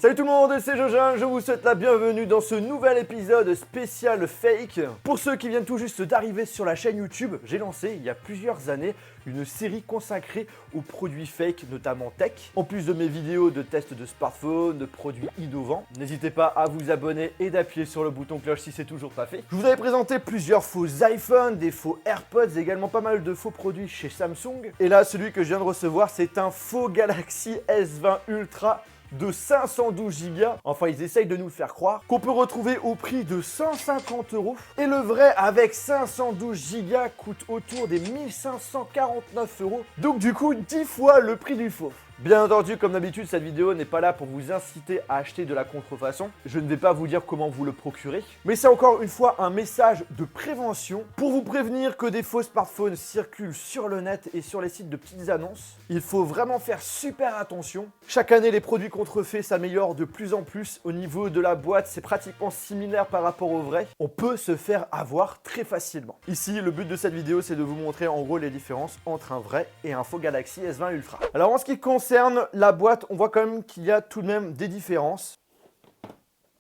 Salut tout le monde, c'est Jojin, je vous souhaite la bienvenue dans ce nouvel épisode spécial fake. Pour ceux qui viennent tout juste d'arriver sur la chaîne YouTube, j'ai lancé il y a plusieurs années une série consacrée aux produits fake, notamment tech. En plus de mes vidéos de tests de smartphones, de produits innovants, n'hésitez pas à vous abonner et d'appuyer sur le bouton cloche si c'est toujours pas fait. Je vous avais présenté plusieurs faux iPhones, des faux AirPods, également pas mal de faux produits chez Samsung. Et là, celui que je viens de recevoir, c'est un faux Galaxy S20 Ultra de 512 Go. Enfin, ils essayent de nous le faire croire qu'on peut retrouver au prix de 150 €. Et le vrai avec 512 Go coûte autour des 1549 €. Donc du coup, 10 fois le prix du faux. Bien entendu, comme d'habitude, cette vidéo n'est pas là pour vous inciter à acheter de la contrefaçon. Je ne vais pas vous dire comment vous le procurer. Mais c'est encore une fois un message de prévention pour vous prévenir que des faux smartphones circulent sur le net et sur les sites de petites annonces. Il faut vraiment faire super attention. Chaque année, les produits contrefaits s'améliorent de plus en plus. Au niveau de la boîte, c'est pratiquement similaire par rapport au vrai. On peut se faire avoir très facilement. Ici, le but de cette vidéo, c'est de vous montrer en gros les différences entre un vrai et un faux Galaxy S20 Ultra. Alors en ce qui concerne la boîte, on voit quand même qu'il y a tout de même des différences.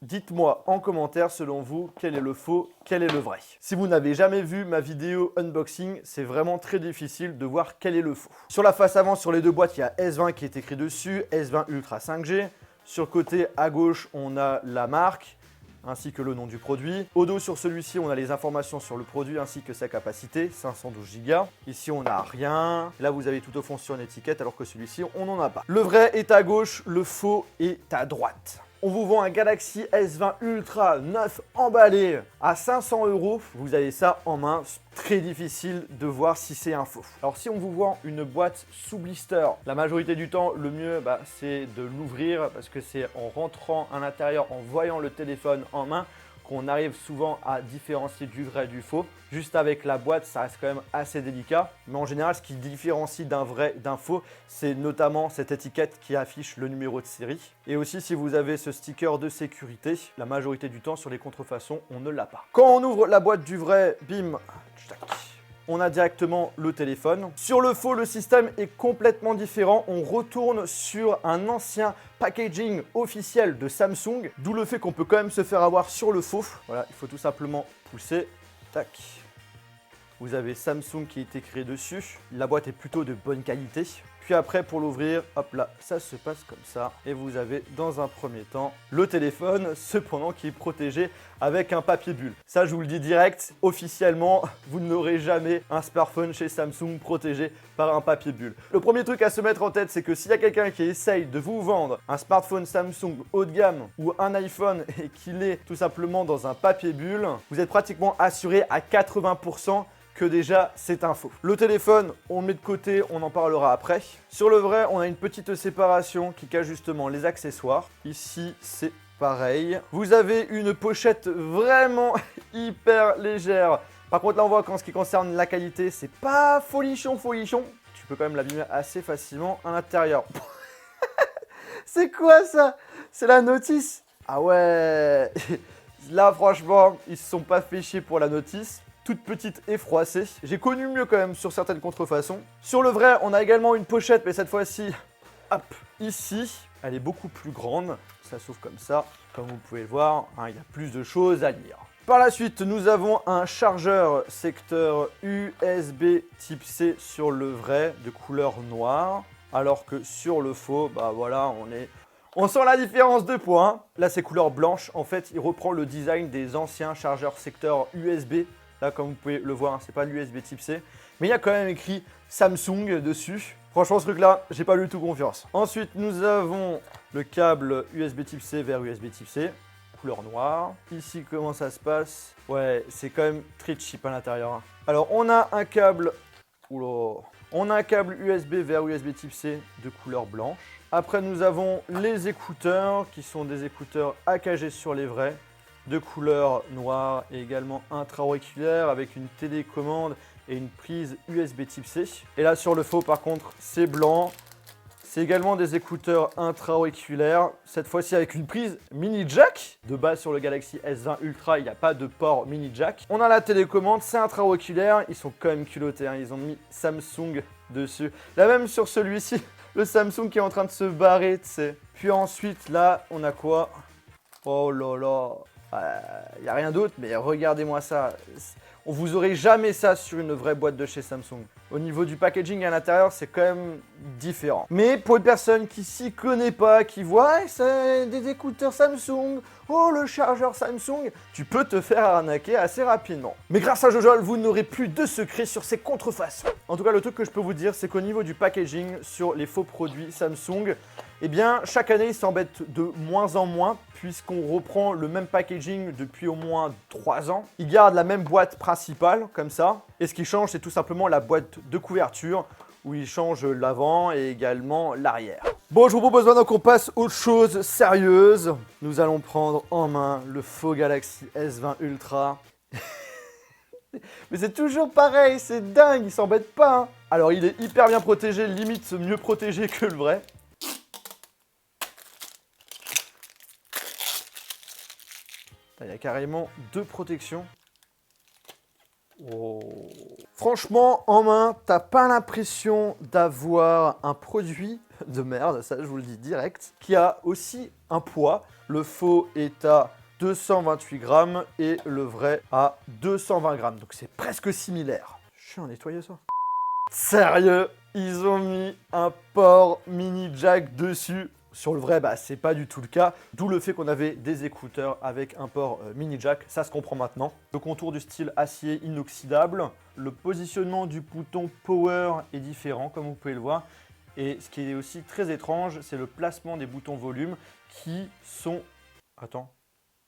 Dites-moi en commentaire, selon vous, quel est le faux, quel est le vrai. Si vous n'avez jamais vu ma vidéo unboxing, c'est vraiment très difficile de voir quel est le faux. Sur la face avant, sur les deux boîtes, il y a S20 qui est écrit dessus, S20 Ultra 5G. Sur le côté à gauche, on a la marque, ainsi que le nom du produit. Au dos, sur celui-ci, on a les informations sur le produit ainsi que sa capacité, 512 Go. Ici, on n'a rien. Là, vous avez tout au fond sur une étiquette, alors que celui-ci, on n'en a pas. Le vrai est à gauche, le faux est à droite. On vous vend un Galaxy S20 Ultra neuf emballé à 500 €. Vous avez ça en main. Très difficile de voir si c'est un faux. Alors si on vous vend une boîte sous blister, la majorité du temps, le mieux, c'est de l'ouvrir parce que c'est en rentrant à l'intérieur, en voyant le téléphone en main, qu'on arrive souvent à différencier du vrai et du faux. Juste avec la boîte, ça reste quand même assez délicat. Mais en général, ce qui différencie d'un vrai et d'un faux, c'est notamment cette étiquette qui affiche le numéro de série. Et aussi, si vous avez ce sticker de sécurité, la majorité du temps, sur les contrefaçons, on ne l'a pas. Quand on ouvre la boîte du vrai, bim, tac, on a directement le téléphone. Sur le faux, le système est complètement différent. On retourne sur un ancien packaging officiel de Samsung, d'où le fait qu'on peut quand même se faire avoir sur le faux. Voilà, il faut tout simplement pousser. Tac. Vous avez Samsung qui est écrit dessus. La boîte est plutôt de bonne qualité. Puis après, pour l'ouvrir, hop là, ça se passe comme ça. Et vous avez dans un premier temps le téléphone, cependant qui est protégé avec un papier bulle. Ça, je vous le dis direct, officiellement, vous n'aurez jamais un smartphone chez Samsung protégé par un papier bulle. Le premier truc à se mettre en tête, c'est que s'il y a quelqu'un qui essaye de vous vendre un smartphone Samsung haut de gamme ou un iPhone et qu'il est tout simplement dans un papier bulle, vous êtes pratiquement assuré à 80% que déjà c'est un faux. Le téléphone, on le met de côté, on en parlera après. Sur le vrai, on a une petite séparation qui cache justement les accessoires. Ici, c'est pareil. Vous avez une pochette vraiment hyper légère. Par contre, là, on voit qu'en ce qui concerne la qualité, c'est pas folichon. Tu peux quand même l'abîmer assez facilement à l'intérieur. C'est quoi ça? C'est la notice? Ah ouais. Là, franchement, ils se sont pas fait chier pour la notice. Toute petite et froissée. J'ai connu mieux quand même sur certaines contrefaçons. Sur le vrai, on a également une pochette, mais cette fois-ci, hop, ici, elle est beaucoup plus grande. Ça s'ouvre comme ça, comme vous pouvez le voir, hein, il y a plus de choses à lire. Par la suite, nous avons un chargeur secteur USB type C sur le vrai, de couleur noire, alors que sur le faux, voilà, on sent la différence de points. Là, c'est couleur blanche. En fait, il reprend le design des anciens chargeurs secteur USB. Là, comme vous pouvez le voir, c'est pas l'USB type C. Mais il y a quand même écrit Samsung dessus. Franchement, ce truc-là, j'ai pas du tout confiance. Ensuite, nous avons le câble USB type C vers USB type C. Couleur noire. Ici, comment ça se passe? Ouais, c'est quand même très cheap à l'intérieur. Alors, on a un câble... Oula. On a un câble USB vers USB type C de couleur blanche. Après, nous avons les écouteurs, qui sont des écouteurs AKG sur les vrais, de couleur noire et également intra-auriculaire avec une télécommande et une prise USB type C. Et là sur le faux par contre c'est blanc. C'est également des écouteurs intra-auriculaires, cette fois-ci avec une prise mini jack. De base sur le Galaxy S20 Ultra, il n'y a pas de port mini jack. On a la télécommande, c'est intra-auriculaire, ils sont quand même culottés, hein. Ils ont mis Samsung dessus. Là même sur celui-ci, Le Samsung qui est en train de se barrer, tu sais. Puis ensuite, là, on a quoi? Oh là là. Il n'y a rien d'autre, mais regardez-moi ça. On vous aurait jamais ça sur une vraie boîte de chez Samsung. Au niveau du packaging à l'intérieur, c'est quand même différent. Mais pour une personne qui s'y connaît pas, qui voit hey, c'est des écouteurs Samsung, oh le chargeur Samsung, tu peux te faire arnaquer assez rapidement. Mais grâce à Jojol, vous n'aurez plus de secrets sur ces contrefaçons. En tout cas, le truc que je peux vous dire, c'est qu'au niveau du packaging sur les faux produits Samsung, eh bien, chaque année, ils s'embêtent de moins en moins puisqu'on reprend le même packaging depuis au moins 3 ans. Ils gardent la même boîte principale, comme ça. Et ce qui change, c'est tout simplement la boîte de couverture où ils changent l'avant et également l'arrière. Bon, je vous propose maintenant qu'on passe aux choses sérieuses. Nous allons prendre en main le faux Galaxy S20 Ultra. Mais c'est toujours pareil, c'est dingue, ils s'embêtent pas. Hein. Alors, il est hyper bien protégé, limite mieux protégé que le vrai. Il y a carrément 2 protections. Oh. Franchement, en main, t'as pas l'impression d'avoir un produit de merde, ça je vous le dis direct, qui a aussi un poids. Le faux est à 228 grammes et le vrai à 220 grammes. Donc c'est presque similaire. Je suis en nettoyer ça. Sérieux, ils ont mis un port mini jack dessus. Sur le vrai, bah, c'est pas du tout le cas, d'où le fait qu'on avait des écouteurs avec un port mini jack, ça se comprend maintenant. Le contour du style acier inoxydable, le positionnement du bouton power est différent comme vous pouvez le voir. Et ce qui est aussi très étrange, c'est le placement des boutons volume qui sont... Attends,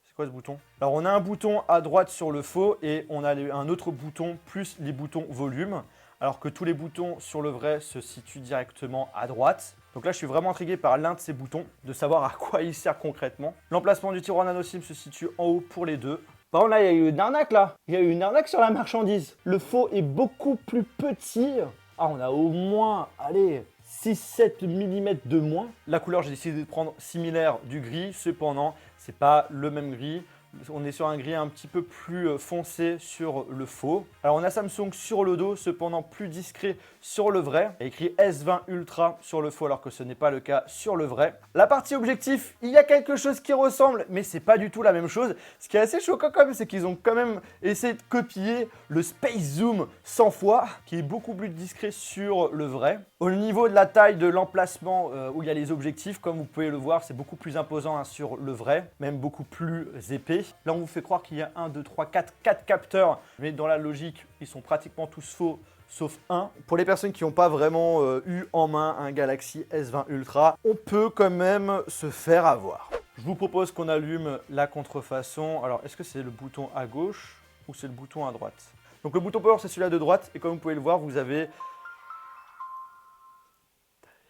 c'est quoi ce bouton? Alors on a un bouton à droite sur le faux et on a un autre bouton plus les boutons volume. Alors que tous les boutons sur le vrai se situent directement à droite. Donc là, je suis vraiment intrigué par l'un de ces boutons, de savoir à quoi il sert concrètement. L'emplacement du tiroir nano SIM se situe en haut pour les deux. Par contre, là, il y a eu une arnaque, là. Il y a eu une arnaque sur la marchandise. Le faux est beaucoup plus petit. Ah, on a au moins, allez, 6-7 mm de moins. La couleur, j'ai décidé de prendre similaire du gris. Cependant, c'est pas le même gris. On est sur un gris un petit peu plus foncé sur le faux. Alors on a Samsung sur le dos, cependant plus discret sur le vrai. Il y a écrit S20 Ultra sur le faux alors que ce n'est pas le cas sur le vrai. La partie objectif, il y a quelque chose qui ressemble, mais c'est pas du tout la même chose. Ce qui est assez choquant quand même, c'est qu'ils ont quand même essayé de copier le Space Zoom 100 fois, qui est beaucoup plus discret sur le vrai. Au niveau de la taille de l'emplacement où il y a les objectifs, comme vous pouvez le voir, c'est beaucoup plus imposant hein, sur le vrai, même beaucoup plus épais. Là, on vous fait croire qu'il y a 1, 2, 3, 4 capteurs, mais dans la logique, ils sont pratiquement tous faux, sauf un. Pour les personnes qui n'ont pas vraiment eu en main un Galaxy S20 Ultra, on peut quand même se faire avoir. Je vous propose qu'on allume la contrefaçon. Alors, est-ce que c'est le bouton à gauche ou c'est le bouton à droite? Donc, le bouton power, c'est celui-là de droite, et comme vous pouvez le voir, vous avez...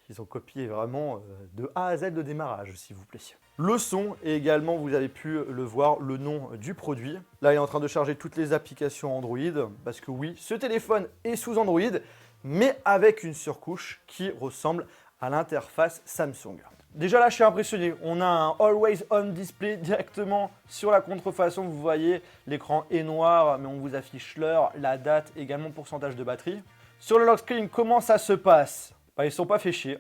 Ils ont copié vraiment de A à Z le démarrage, s'il vous plaît. Le son, et également, vous avez pu le voir, le nom du produit. Là, il est en train de charger toutes les applications Android, parce que oui, ce téléphone est sous Android, mais avec une surcouche qui ressemble à l'interface Samsung. Déjà là, je suis impressionné. On a un Always On Display directement sur la contrefaçon. Vous voyez, l'écran est noir, mais on vous affiche l'heure, la date, également pourcentage de batterie. Sur le lock screen, comment ça se passe? Ils ne sont pas fait chier.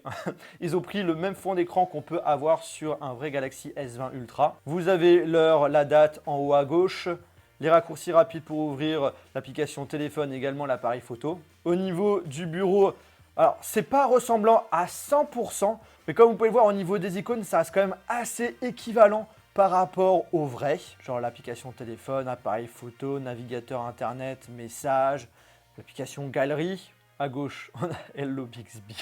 Ils ont pris le même fond d'écran qu'on peut avoir sur un vrai Galaxy S20 Ultra. Vous avez l'heure, la date en haut à gauche, les raccourcis rapides pour ouvrir l'application téléphone, également l'appareil photo. Au niveau du bureau, alors c'est pas ressemblant à 100%, mais comme vous pouvez le voir au niveau des icônes, ça reste quand même assez équivalent par rapport au vrai. Genre l'application téléphone, appareil photo, navigateur internet, messages, l'application galerie. À gauche, on a Hello Bixby.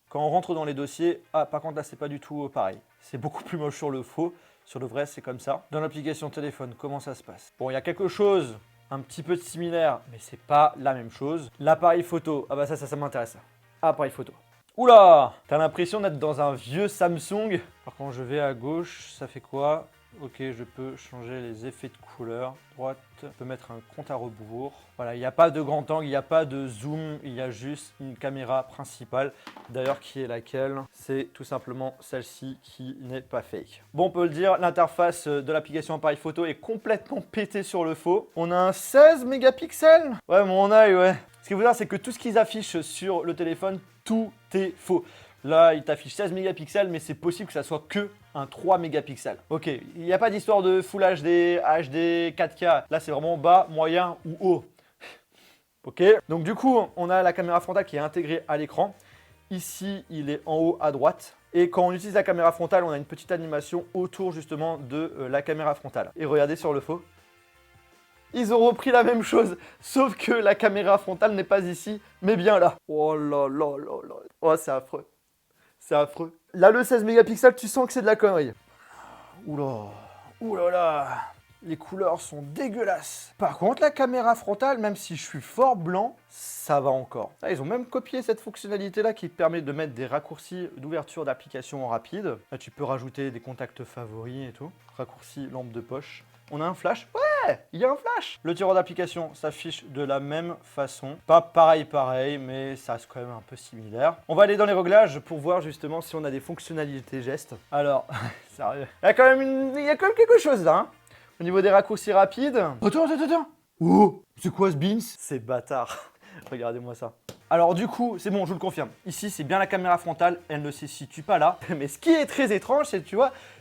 Quand on rentre dans les dossiers, ah par contre là c'est pas du tout pareil. C'est beaucoup plus moche sur le faux, sur le vrai c'est comme ça. Dans l'application téléphone, comment ça se passe? Bon, il y a quelque chose un petit peu similaire, mais c'est pas la même chose. L'appareil photo, ah bah ça m'intéresse. Appareil photo. Oula! T'as l'impression d'être dans un vieux Samsung. Alors quand je vais à gauche, ça fait quoi? Ok, je peux changer les effets de couleur. Droite, je peux mettre un compte à rebours. Voilà, il n'y a pas de grand angle, il n'y a pas de zoom, il y a juste une caméra principale. D'ailleurs, qui est laquelle? C'est tout simplement celle-ci qui n'est pas fake. Bon, on peut le dire, l'interface de l'application appareil photo est complètement pétée sur le faux. On a un 16 mégapixels. Ouais, mon œil, ouais. Ce qu'il faut dire, c'est que tout ce qu'ils affichent sur le téléphone, tout c'était faux. Là, il t'affiche 16 mégapixels, mais c'est possible que ça soit que un 3 mégapixels. Ok, il n'y a pas d'histoire de Full HD, HD, 4K. Là, c'est vraiment bas, moyen ou haut. Ok, donc du coup, on a la caméra frontale qui est intégrée à l'écran. Ici, il est en haut à droite. Et quand on utilise la caméra frontale, on a une petite animation autour justement de la caméra frontale. Et regardez sur le faux. Ils ont repris la même chose, sauf que la caméra frontale n'est pas ici, mais bien là. Oh là là là là. Oh, c'est affreux. C'est affreux. Là, le 16 mégapixels, tu sens que c'est de la connerie. Oula. Oula là. Les couleurs sont dégueulasses. Par contre, la caméra frontale, même si je suis fort blanc, ça va encore. Là, ils ont même copié cette fonctionnalité-là qui permet de mettre des raccourcis d'ouverture d'application rapide. Là, tu peux rajouter des contacts favoris et tout. Raccourci lampe de poche. On a un flash. Ouais, il y a un flash. Le tireur d'application s'affiche de la même façon. Pas pareil, mais ça reste quand même un peu similaire. On va aller dans les réglages pour voir justement si on a des fonctionnalités gestes. Alors, sérieux. Il y a quand même quelque chose là, hein. Au niveau des raccourcis rapides... Attends. Oh, c'est quoi ce beans? C'est bâtard. Regardez-moi ça. Alors du coup, c'est bon, je vous le confirme. Ici, c'est bien la caméra frontale. Elle ne se situe pas là. Mais ce qui est très étrange,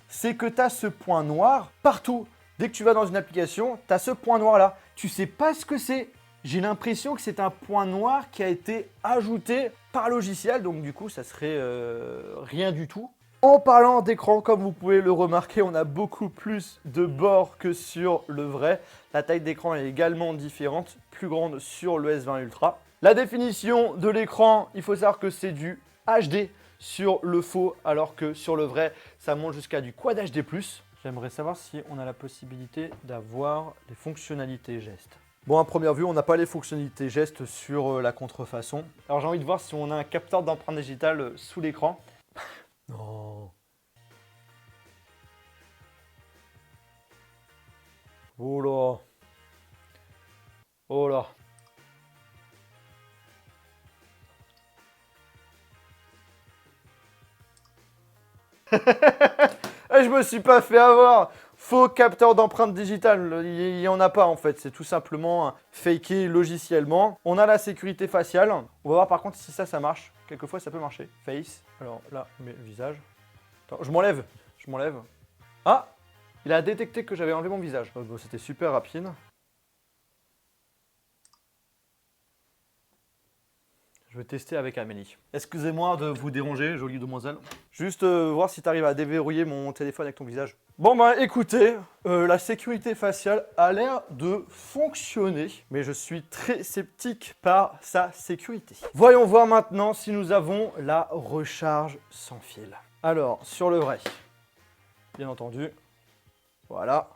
c'est que tu as ce point noir partout. Dès que tu vas dans une application, tu as ce point noir là. Tu sais pas ce que c'est. J'ai l'impression que c'est un point noir qui a été ajouté par logiciel. Donc du coup, ça serait rien du tout. En parlant d'écran, comme vous pouvez le remarquer, on a beaucoup plus de bords que sur le vrai. La taille d'écran est également différente, plus grande sur le S20 Ultra. La définition de l'écran, il faut savoir que c'est du HD sur le faux, alors que sur le vrai, ça monte jusqu'à du Quad HD+. J'aimerais savoir si on a la possibilité d'avoir les fonctionnalités gestes. Bon, à première vue, on n'a pas les fonctionnalités gestes sur la contrefaçon. Alors j'ai envie de voir si on a un capteur d'empreinte digitale sous l'écran. Non. Oh là. Oh là. Je me suis pas fait avoir. Faux capteur d'empreinte digitale, il n'y en a pas en fait, c'est tout simplement faké logiciellement. On a la sécurité faciale. On va voir par contre si ça marche. Quelquefois ça peut marcher. Face. Alors là, mais visage. Attends, je m'enlève. Ah, il a détecté que j'avais enlevé mon visage. Bon, c'était super rapide. Je vais tester avec Amélie. Excusez-moi de vous déranger, jolie demoiselle. Juste voir si tu arrives à déverrouiller mon téléphone avec ton visage. Bon bah écoutez, la sécurité faciale a l'air de fonctionner, mais je suis très sceptique par sa sécurité. Voyons voir maintenant si nous avons la recharge sans fil. Alors, sur le vrai, bien entendu, voilà.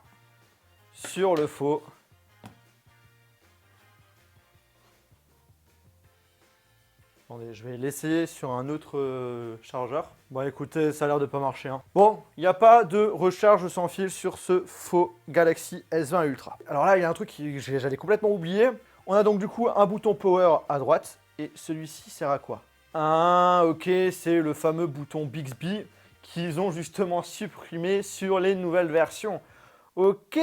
Sur le faux, attendez, je vais l'essayer sur un autre chargeur. Bon, écoutez, ça a l'air de pas marcher, hein. Bon, il n'y a pas de recharge sans fil sur ce faux Galaxy S20 Ultra. Alors là, il y a un truc que j'allais complètement oublier. On a donc du coup un bouton Power à droite. Et celui-ci sert à quoi? Ah, ok, c'est le fameux bouton Bixby qu'ils ont justement supprimé sur les nouvelles versions. Ok.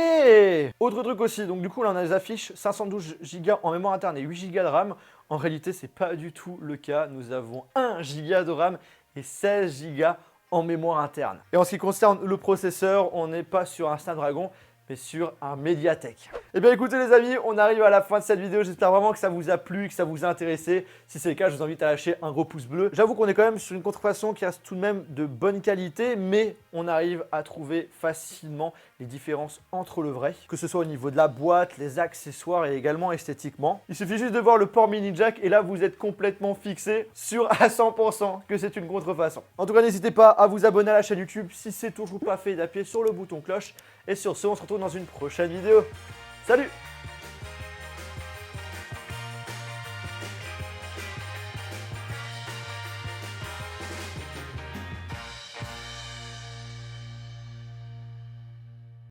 Autre truc aussi, donc du coup là on a les affiches 512 Go en mémoire interne et 8 Go de RAM. En réalité c'est pas du tout le cas, nous avons 1 Go de RAM et 16 Go en mémoire interne. Et en ce qui concerne le processeur, on n'est pas sur un Snapdragon, mais sur un Mediatek. Eh bien écoutez les amis, on arrive à la fin de cette vidéo, j'espère vraiment que ça vous a plu, que ça vous a intéressé. Si c'est le cas, je vous invite à lâcher un gros pouce bleu. J'avoue qu'on est quand même sur une contrefaçon qui reste tout de même de bonne qualité, mais on arrive à trouver facilement les différences entre le vrai, que ce soit au niveau de la boîte, les accessoires et également esthétiquement. Il suffit juste de voir le port mini jack et là vous êtes complètement fixé sur à 100% que c'est une contrefaçon. En tout cas, n'hésitez pas à vous abonner à la chaîne YouTube si c'est toujours pas fait, d'appuyer sur le bouton cloche. Et sur ce, on se retrouve dans une prochaine vidéo. Salut!